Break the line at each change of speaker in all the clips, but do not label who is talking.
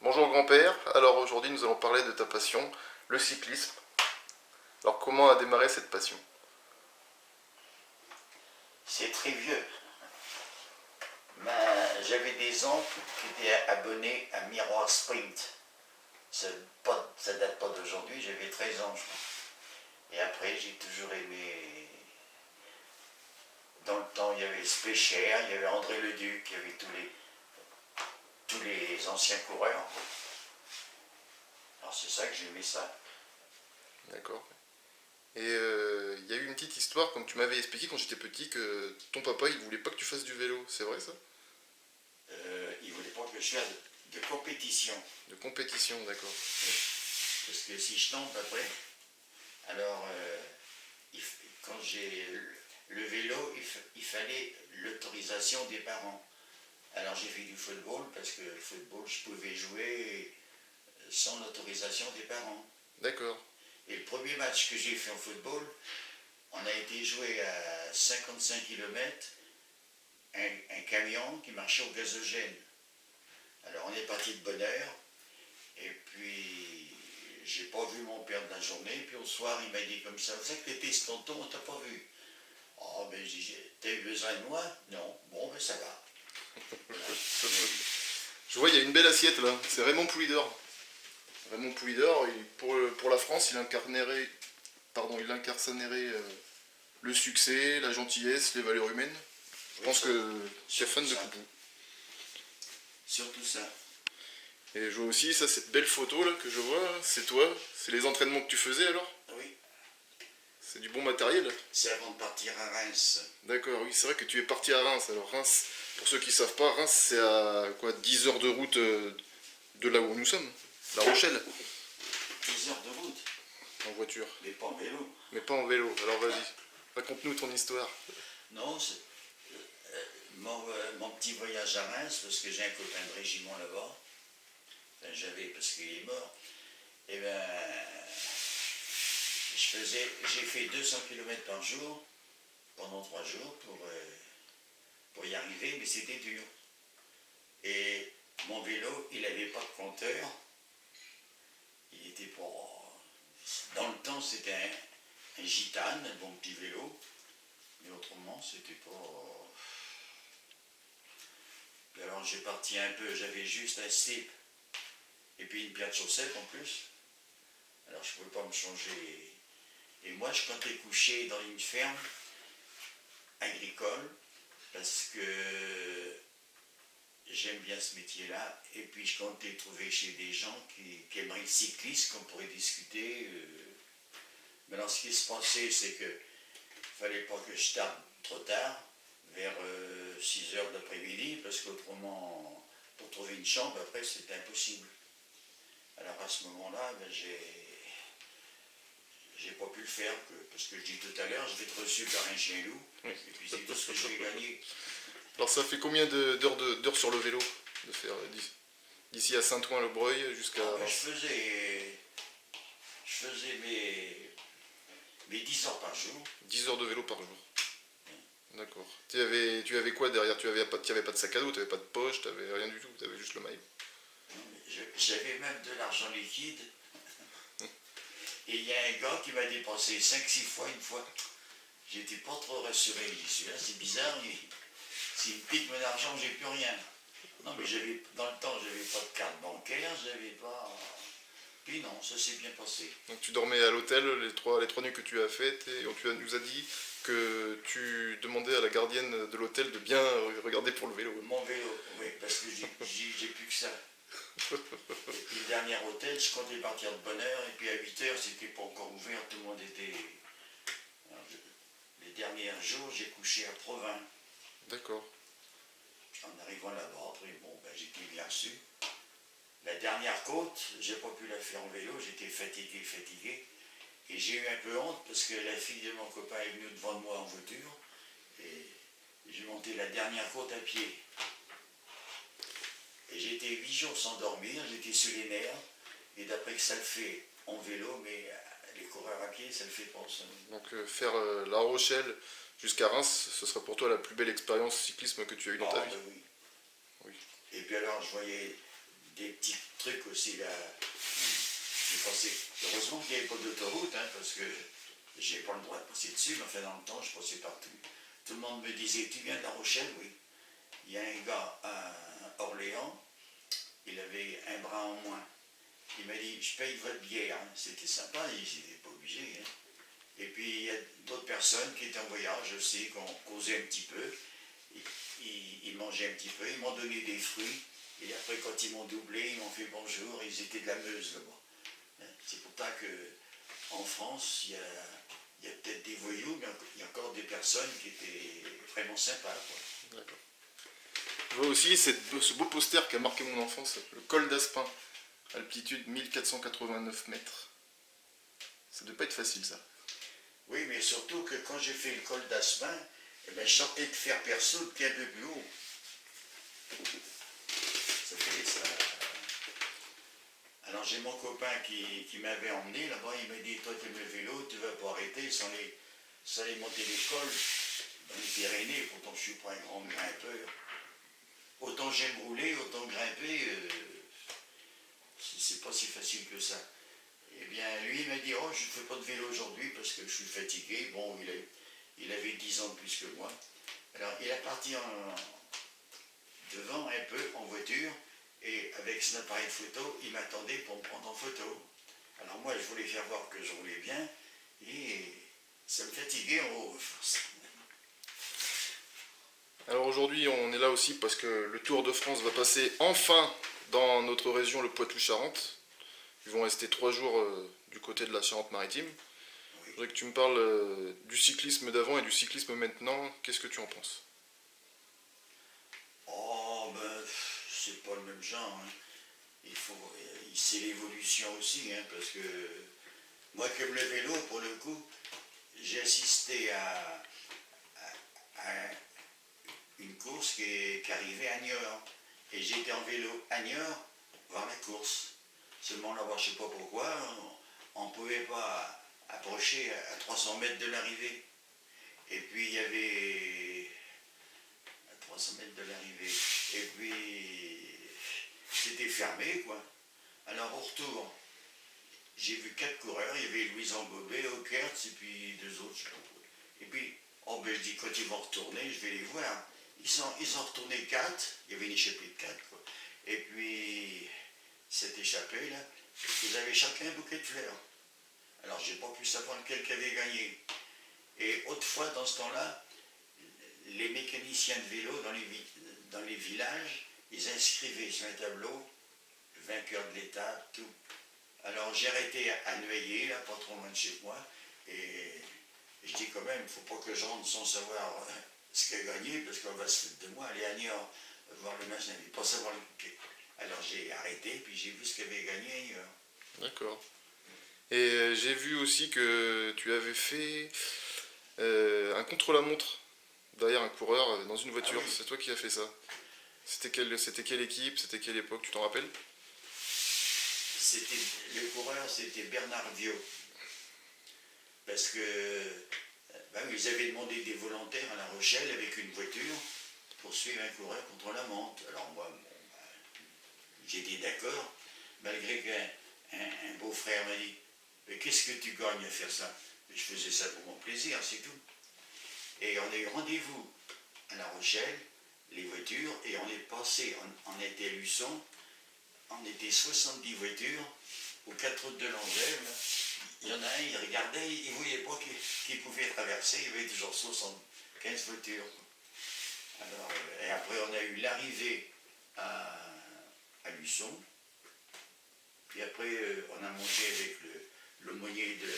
Bonjour grand-père, alors aujourd'hui nous allons parler de ta passion, le cyclisme. Alors comment a démarré cette passion?
C'est très vieux. J'avais des oncles qui étaient abonnés à Miroir Sprint. Ça date pas d'aujourd'hui, j'avais 13 ans, je crois. Et après, j'ai toujours aimé. Dans le temps, il y avait Spécher, il y avait André Leduc, il y avait tous les anciens coureurs. Alors c'est ça que j'aimais ça.
D'accord. Et il y a eu une petite histoire, comme tu m'avais expliqué quand j'étais petit, que ton papa il voulait pas que tu fasses du vélo, c'est vrai ça?
Il voulait pas que je fasse de compétition.
De compétition, d'accord.
Parce que si je tombe après, alors quand j'ai le vélo, il fallait l'autorisation des parents. Alors j'ai fait du football parce que le football, je pouvais jouer sans l'autorisation des parents.
D'accord.
Et le premier match que j'ai fait en football, on a été joué à 55 km, un camion qui marchait au gazogène. Alors on est parti de bonne heure, et puis j'ai pas vu mon père de la journée, puis au soir il m'a dit comme ça, vous savez que t'étais ce tonton, on t'a pas vu. Oh ben j'ai dit, t'as eu besoin de moi? Non, bon ben ça va. Voilà.
Je vois il y a une belle assiette là, c'est Raymond Poulidor. Raymond Poulidor, pour la France, il incarnerait le succès, la gentillesse, les valeurs humaines. Je pense que tu es fan de Poupou.
Surtout ça.
Et je vois aussi, ça, cette belle photo là que je vois, c'est toi, c'est les entraînements que tu faisais alors?
Oui,
C'est du bon matériel?
c'est avant de partir à Reims.
D'accord, oui, c'est vrai que tu es parti à Reims. Alors Reims, pour ceux qui ne savent pas, Reims c'est à quoi, 10 heures de route de là où nous sommes, La Rochelle,
10 heures de route,
en voiture.
mais pas en vélo.
Mais pas en vélo, alors vas-y, raconte-nous ton histoire.
Non, mon petit voyage à Reims, parce que j'ai un copain de régiment là-bas, enfin j'avais parce qu'il est mort, et ben j'ai fait 200 km par jour pendant 3 jours pour y arriver, mais c'était dur. Et mon vélo, il n'avait pas de compteur, il était pas. Dans le temps, c'était un gitane, un bon petit vélo, mais autrement, c'était pas. Puis alors j'ai parti un peu, j'avais juste un slip et puis une paire de chaussettes en plus. Alors je ne pouvais pas me changer. Et moi je comptais coucher dans une ferme agricole parce que j'aime bien ce métier-là. Et puis je comptais trouver chez des gens qui aimeraient le cyclisme, qu'on pourrait discuter. Mais alors ce qui se passait, c'est que fallait pas que je tarde trop tard, vers 6 heures d'après-midi, parce qu'autrement, pour trouver une chambre, après, c'était impossible. Alors à ce moment-là, ben, j'ai pas pu le faire, parce que je dis tout à l'heure, je vais être reçu par un chien loup,
Oui.
et puis c'est tout ce que je vais gagner.
Alors ça fait combien d'heures sur le vélo de faire d'ici à Saint-Ouen-le-Breuil jusqu'à
Ah, ben,
Reims?
je faisais mes 10 heures par jour.
10 heures de vélo par jour. D'accord. Tu avais quoi derrière? Tu avais pas de sac à dos, tu avais pas de poche, tu avais rien du tout, tu avais juste le maillot.
J'avais même de l'argent liquide. Et il y a un gars qui m'a dépensé 5-6 fois une fois. J'étais pas trop rassuré. Je dis, celui-là, c'est bizarre. S'il me pique mon argent, j'ai plus rien. Non, mais dans le temps, j'avais pas de carte bancaire, j'avais pas. Puis non, ça s'est bien passé.
Donc tu dormais à l'hôtel les trois nuits que tu as faites et nous a dit que tu demandais à la gardienne de l'hôtel de bien regarder pour le vélo.
Mon vélo, oui, parce que j'ai plus que ça. Et puis le dernier hôtel, je comptais partir de bonne heure, et puis à 8 heures, c'était pas encore ouvert, tout le monde était. Les derniers jours, j'ai couché à Provins.
D'accord.
En arrivant là-bas, après, bon, ben, j'étais bien reçu. La dernière côte, j'ai pas pu la faire en vélo, j'étais fatigué. Et j'ai eu un peu honte parce que la fille de mon copain est venue devant moi en voiture. Et j'ai monté la dernière côte à pied. Et j'ai été 8 jours sans dormir, j'étais sur les nerfs. Et d'après que ça le fait en vélo, mais les coureurs à pied, ça le fait pas. Ça.
Donc faire La Rochelle jusqu'à Reims, ce serait pour toi la plus belle expérience cyclisme que tu as eue dans ta
Ah
vie.
ben oui.
Oui.
Et puis alors je voyais des petits trucs aussi là. J'ai passé, heureusement qu'il n'y avait pas d'autoroute, hein, parce que j'ai pas le droit de passer dessus, mais enfin dans le temps, je passais partout. Tout le monde me disait, tu viens de La Rochelle? Oui. Il y a un gars à Orléans, il avait un bras en moins. Il m'a dit, je paye votre bière. Hein. C'était sympa, il n'était pas obligé. Hein. Et puis il y a d'autres personnes qui étaient en voyage aussi, qui ont causé un petit peu. Ils mangeaient un petit peu, ils m'ont donné des fruits. Et après, quand ils m'ont doublé, ils m'ont fait bonjour, ils étaient de la Meuse là-bas. Hein. C'est pour ça qu'en France, il y a peut-être des voyous, mais il y a encore des personnes qui étaient vraiment sympas. Quoi.
D'accord. Je vois aussi ce beau poster qui a marqué mon enfance, le col d'Aspin, altitude 1489 mètres. Ça ne devait pas être facile ça.
Oui, mais surtout que quand j'ai fait le col d'Aspin, eh ben, je sortais de faire perso de pied un peu plus haut. Ça fait ça. Alors j'ai mon copain qui m'avait emmené là-bas, il m'a dit, toi tu aimes le vélo, tu ne vas pas arrêter sans aller monter l'école dans les Pyrénées, pourtant je ne suis pas un grand grimpeur. Autant j'aime rouler, autant grimper, c'est pas si facile que ça. Eh bien, lui, il m'a dit, oh, je ne fais pas de vélo aujourd'hui parce que je suis fatigué. Bon, il avait 10 ans de plus que moi. Alors, il est parti devant un peu, en voiture, et avec son appareil de photo, il m'attendait pour me prendre en photo. Alors moi, je voulais faire voir que je roulais bien, et ça me fatiguait en haut.
Alors aujourd'hui, on est là aussi parce que le Tour de France va passer enfin dans notre région, le Poitou-Charentes. Ils vont rester 3 jours du côté de la Charente-Maritime. Je voudrais que tu me parles du cyclisme d'avant et du cyclisme maintenant. Qu'est-ce que tu en penses?
Oh, ben, c'est pas le même genre. Hein. C'est l'évolution aussi, hein, parce que moi, comme le vélo, pour le coup, j'ai assisté à une course qui arrivait à Niort. Et j'étais en vélo à Niort voir la course. Seulement là-bas, je ne sais pas pourquoi, on ne pouvait pas approcher à 300 mètres de l'arrivée. Et puis il y avait 300 mètres de l'arrivée. Et puis c'était fermé, quoi. Alors au retour, j'ai vu 4 coureurs. Il y avait Louis Ambobé, Okertz et puis 2 autres, je sais pas. Et puis, oh ben je dis, quand ils vont retourner, je vais les voir. Ils sont retournés 4. Il y avait une échappée de 4, quoi. Et puis, cette échappée, là, ils avaient chacun un bouquet de fleurs. Alors, j'ai pas pu savoir lequel qui avait gagné. Et autrefois, dans ce temps-là, les mécaniciens de vélo dans les villages, ils inscrivaient sur un tableau le vainqueur de l'étape, tout. Alors, j'ai arrêté à Neuilly, là, pas trop loin de chez moi, et je dis quand même, il ne faut pas que je rentre sans savoir ce qu'il a gagné, parce qu'on va se foutre de moi, aller à Niort, voir le match, mais pas savoir le. Alors j'ai arrêté, puis j'ai vu ce qu'il avait gagné ailleurs.
D'accord. Et j'ai vu aussi que tu avais fait un contre-la-montre derrière un coureur dans une voiture.
Ah oui.
C'est toi qui as fait ça. C'était quelle équipe? C'était quelle époque? Tu t'en rappelles?
Le coureur, c'était Bernard Viau. Parce que ben, ils avaient demandé des volontaires à La Rochelle avec une voiture pour suivre un coureur contre la montre. Alors moi, bon, ben, j'ai dit d'accord, malgré qu'un beau-frère m'a dit, mais qu'est-ce que tu gagnes à faire ça? Et je faisais ça pour mon plaisir, c'est tout. Et on a eu rendez-vous à La Rochelle, les voitures, et on est passé, on était à Luçon, on était 70 voitures, aux 4 routes de l'Angève. Il y en a un, il regardait, il ne voyait pas qu'il pouvait traverser, il y avait toujours 75 voitures. Alors, et après, on a eu l'arrivée à Luçon, puis après, on a mangé avec l'aumônier de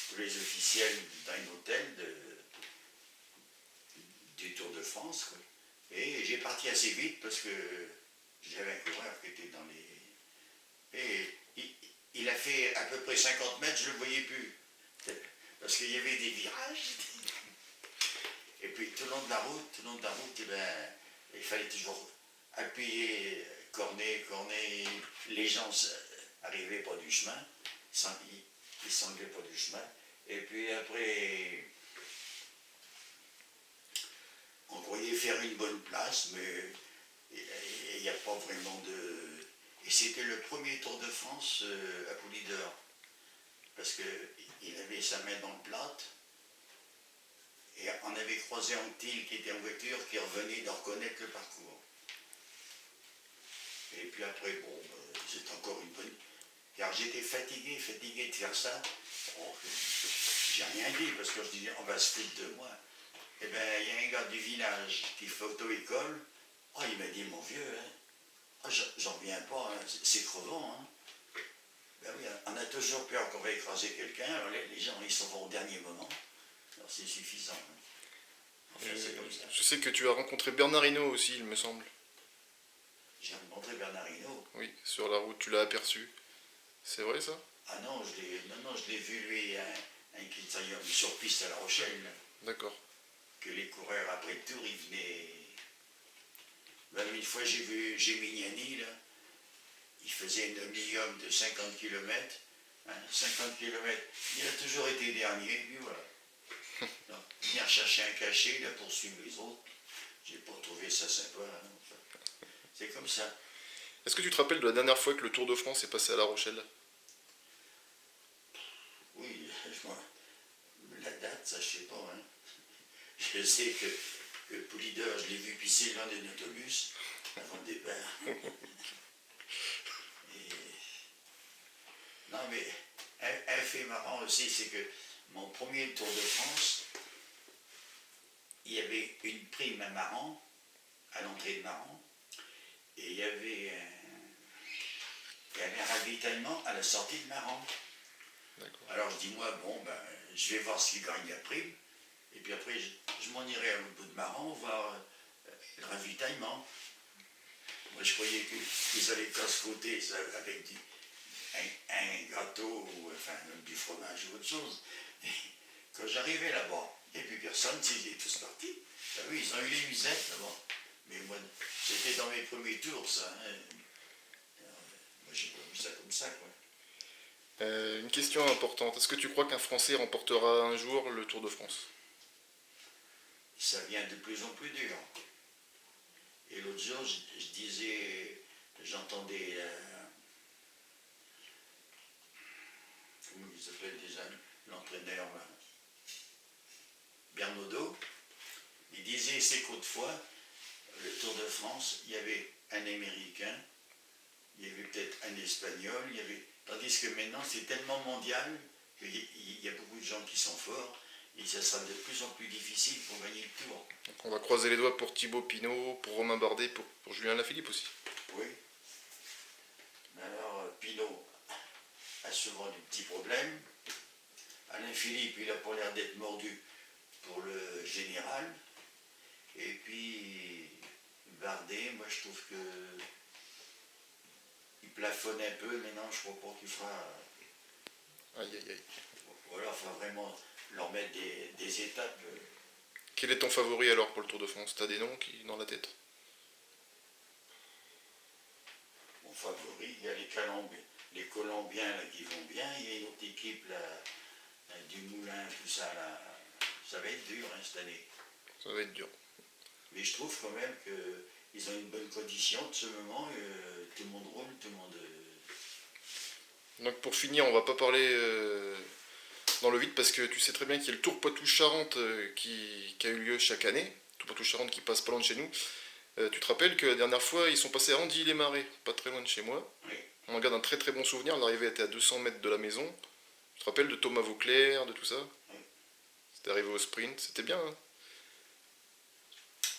tous les officiels dans un hôtel du Tour de France, quoi. Et j'ai parti assez vite parce que j'avais un coureur qui était dans les. Et il a fait à peu près 50 mètres, je ne le voyais plus. Parce qu'il y avait des virages. Et puis tout le long de la route, eh ben, il fallait toujours appuyer, corner. Les gens n'arrivaient pas du chemin, ils s'enlevaient pas du chemin. Et puis après, on croyait faire une bonne place, mais il n'y a pas vraiment de. Et c'était le premier Tour de France à Poulidor. Parce qu'il avait sa main dans le plâtre. Et on avait croisé Anctil qui était en voiture, qui revenait de reconnaître le parcours. Et puis après, bon, c'est encore une bonne... Car j'étais fatigué de faire ça. Oh, j'ai rien dit, parce que je disais, on va se foutre de moi. Eh bien, il y a un gars du village qui fait auto-école. Oh, il m'a dit, mon vieux, hein, oh, j'en reviens pas, hein, c'est crevant. Hein. Ben oui, on a toujours peur qu'on va écraser quelqu'un. Alors les gens, ils s'en vont au dernier moment. Alors c'est suffisant. Hein. Enfin, c'est comme ça.
Je sais que tu as rencontré Bernard Hinault aussi, il me semble.
J'ai rencontré Bernard Hinault.
Oui, sur la route, tu l'as aperçu. C'est vrai ça?
Ah non, je l'ai vu lui, un critérium sur piste à La Rochelle.
D'accord.
Que les coureurs après le tour, ils venaient. Même une fois, j'ai vu Gémignani, là. Il faisait une omnium de 50 km. Hein, 50 km. Il a toujours été dernier, puis voilà. Donc, venir chercher un cachet, là, poursuivre les autres. J'ai pas trouvé ça sympa. Hein, enfin. C'est comme ça.
Est-ce que tu te rappelles de la dernière fois que le Tour de France est passé à La Rochelle?
Oui, la date, ça je sais pas. Hein. Je sais que Poulidor, je l'ai vu pisser l'un d'un autobus avant le départ. Et... Non mais, un fait marrant aussi, c'est que mon premier Tour de France, il y avait une prime à Maran, à l'entrée de Maran, et il y avait un ravitaillement à la sortie de Maran. Alors je dis, moi, bon, ben, je vais voir s'il gagne la prime, et puis après, je m'en irai à l'autre bout de Maran voir le ravitaillement. Moi, je croyais qu'ils allaient casse-côté avec un gâteau, ou enfin, du fromage ou autre chose. Et quand j'arrivais là-bas, il n'y avait plus personne, ils étaient tous partis. Ben oui, ils ont eu les musettes là-bas. Mais moi, c'était dans mes premiers tours, ça. Hein. Alors, moi, j'ai pas vu ça comme ça, quoi.
Une question importante. Est-ce que tu crois qu'un Français remportera un jour le Tour de France?
Ça vient de plus en plus dur. Et l'autre jour, je disais, j'entendais, comment il s'appelle déjà, l'entraîneur Bernaudot, il disait c'est qu'autrefois, le Tour de France, il y avait un Américain, il y avait peut-être un Espagnol, tandis que maintenant c'est tellement mondial qu'il y a beaucoup de gens qui sont forts et ça sera de plus en plus difficile pour gagner le Tour.
Donc on va croiser les doigts pour Thibaut Pinot, pour Romain Bardet, pour Julien Lafilippe aussi.
Oui. Mais alors, Pinot a souvent des petits problèmes. Alain Philippe, il a pas l'air d'être mordu pour le général. Et puis, Bardet, moi je trouve que il plafonne un peu, mais non, je crois pas qu'il fera.
Aïe aïe aïe.
Voilà, il faut vraiment leur mettre des étapes.
Quel est ton favori alors pour le Tour de France? T'as des noms dans la tête?
Mon favori, il y a les Colombiens là, qui vont bien, il y a une autre équipe là, du Moulin, tout ça là. Ça va être dur hein, cette année.
Ça va être dur.
Mais je trouve quand même qu'ils ont une bonne condition de ce moment, tout le monde roule, tout le monde...
Donc pour finir, on va pas parler dans le vide parce que tu sais très bien qu'il y a le Tour Poitou-Charentes qui a eu lieu chaque année. Tour Poitou-Charentes qui passe pas loin de chez nous. Tu te rappelles que la dernière fois, ils sont passés à Andy-les-Marais, pas très loin de chez moi.
Oui.
On en garde un très très bon souvenir. L'arrivée était à 200 mètres de la maison. Tu te rappelles de Thomas Vauclair, de tout ça?
Oui.
C'était arrivé au sprint, c'était bien. Hein.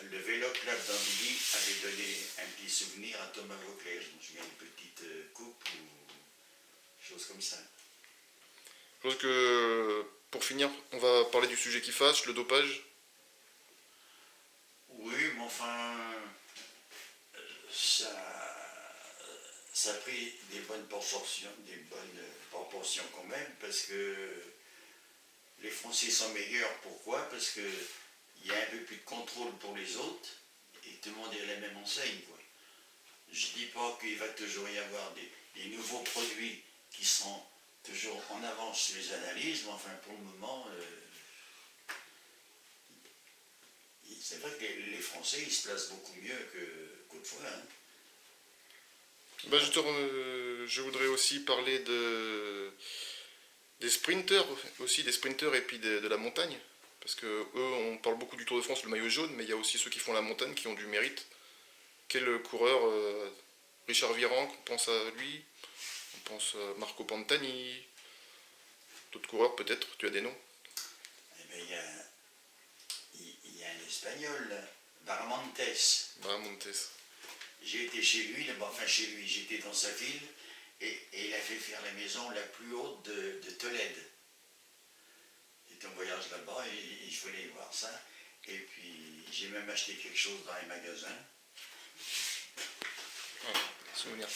Le Vélo Club d'Andilly avait donné un petit souvenir à Thomas Vauclair. Je me souviens d'une petite coupe ou chose comme ça.
Je pense que pour finir, on va parler du sujet qui fâche, le dopage.
Oui, mais enfin, ça a pris des bonnes proportions quand même, parce que les Français sont meilleurs. Pourquoi? Parce qu'il y a un peu plus de contrôle pour les autres, et tout le monde est à la même enseigne, quoi. Je ne dis pas qu'il va toujours y avoir des nouveaux produits qui seront toujours en avance sur les analyses, mais enfin pour le moment, c'est vrai que les Français ils se placent beaucoup mieux qu'autrefois. Hein.
Bah, je voudrais aussi parler des sprinters aussi, des sprinters et puis de la montagne. Parce que eux, on parle beaucoup du Tour de France, le maillot jaune, mais il y a aussi ceux qui font la montagne qui ont du mérite. Quel coureur Richard Virenque, on pense à lui, on pense à Marco Pantani, d'autres coureurs peut-être, tu as des noms?
Eh bien, il y a un Espagnol, là, Barmontes.
Bah, Montes.
J'ai été chez lui, enfin chez lui, j'étais dans sa ville, et il a fait faire la maison la plus haute de Tolède. J'étais en voyage là-bas et je voulais voir ça. Et puis j'ai même acheté quelque chose dans les magasins.
Ah, souvenir.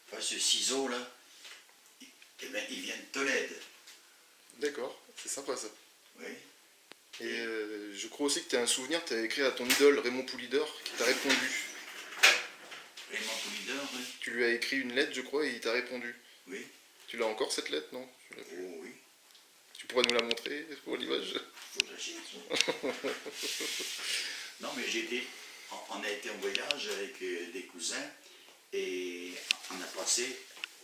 Enfin, ce ciseau là, eh ben, il vient de Tolède.
D'accord, c'est sympa ça.
Oui.
Et je crois aussi que tu as un souvenir, tu as écrit à ton idole Raymond Poulidor qui t'a répondu.
Raymond Poulidor, oui.
Tu lui as écrit une lettre, je crois, et il t'a répondu.
Oui.
Tu l'as encore cette lettre, non? Tu l'as plus.
Oh oui.
Tu pourrais nous la montrer pour l'image?
Faut que j'achète. Non, mais on a été en voyage avec des cousins et on a passé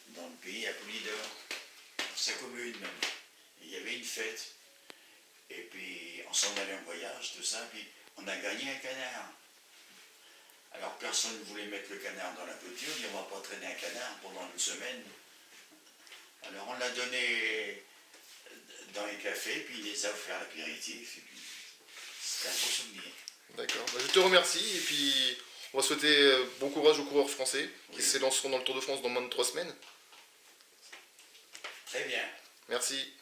dans le pays à Poulidor, dans sa commune même. Et il y avait une fête. Et puis on s'en allait en voyage, tout ça, puis on a gagné un canard. Alors personne ne voulait mettre le canard dans la voiture, on dit on va pas traîner un canard pendant une semaine. Alors on l'a donné dans les cafés, puis il les a offert à l'apéritif, et puis c'était un beau souvenir.
D'accord, bah, je te remercie, et puis on va souhaiter bon courage aux coureurs français qui s'élanceront dans le Tour de France dans moins de 3 semaines.
Très bien.
Merci.